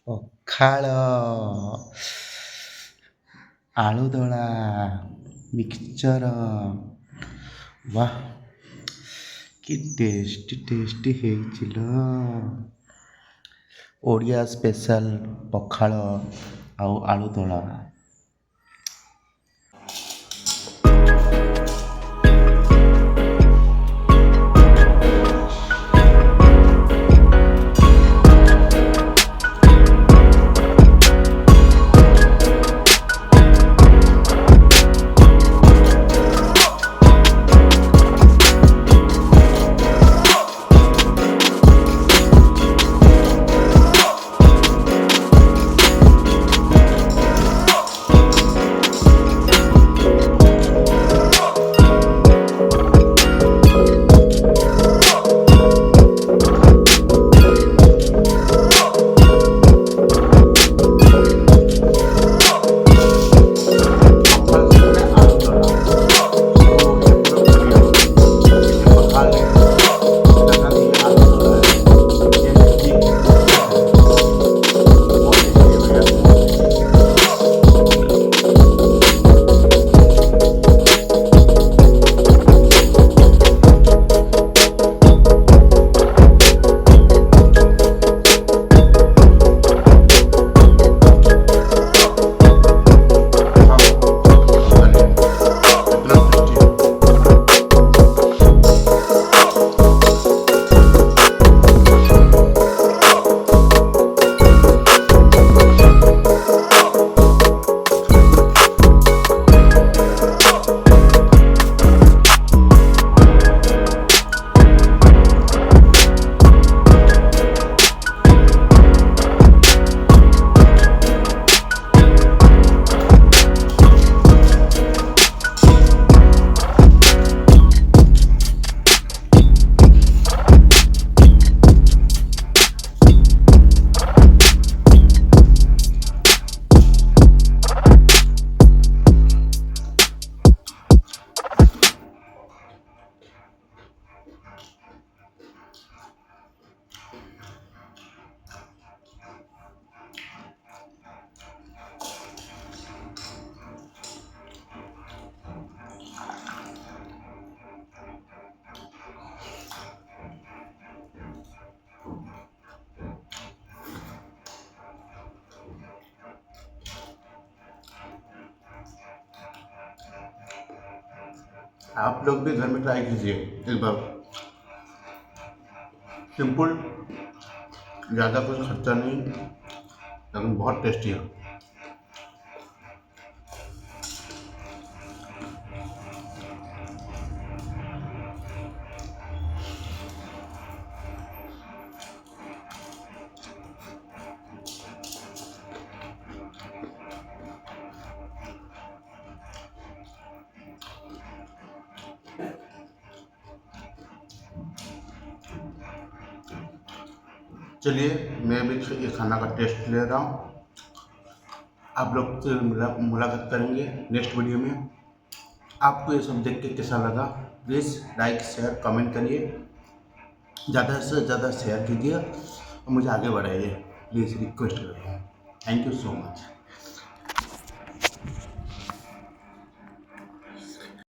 ପଖାଳ, ଆଳୁଦଳା, mixture, ବାଃ କି tasty tasty ହେଇଛି ଲୋ। ଓଡ଼ିଆ ସ୍ପେଶାଲ ପଖାଳ ଆଉ ଆଳୁଦଳା। ପଖାଳ ସାଙ୍ଗରେ ଆଳୁଦଳା ସବୁ ଓଡ଼ିଆଙ୍କର ପ୍ରିୟ। କିଏ ପଖାଳରେ ପିତା ଖାଆନ୍ତି, କିଏ ଆଳୁଦଳାରେ, କିଏ ରୁଟି ଭଜା ଖାଆନ୍ତି। बहुत टेस्टी है भैया, बहुत टेस्टी। हाँ, पता नहीं इतना टेस्टी है। आप लोग भी घर में ट्राई कीजिए एक बार। सिंपल, ज़्यादा कुछ खर्चा नहीं, लेकिन बहुत टेस्टी है। चलिए, मैं भी ये खाना का टेस्ट ले रहा हूँ। आप लोग से मुलाकात करेंगे नेक्स्ट वीडियो में। आपको ये सब देख के कैसा लगा, प्लीज़ लाइक शेयर कमेंट करिए, ज़्यादा से ज़्यादा शेयर कीजिए और मुझे आगे बढ़ाइए, प्लीज़ रिक्वेस्ट कर रहा हूँ। Thank you so much.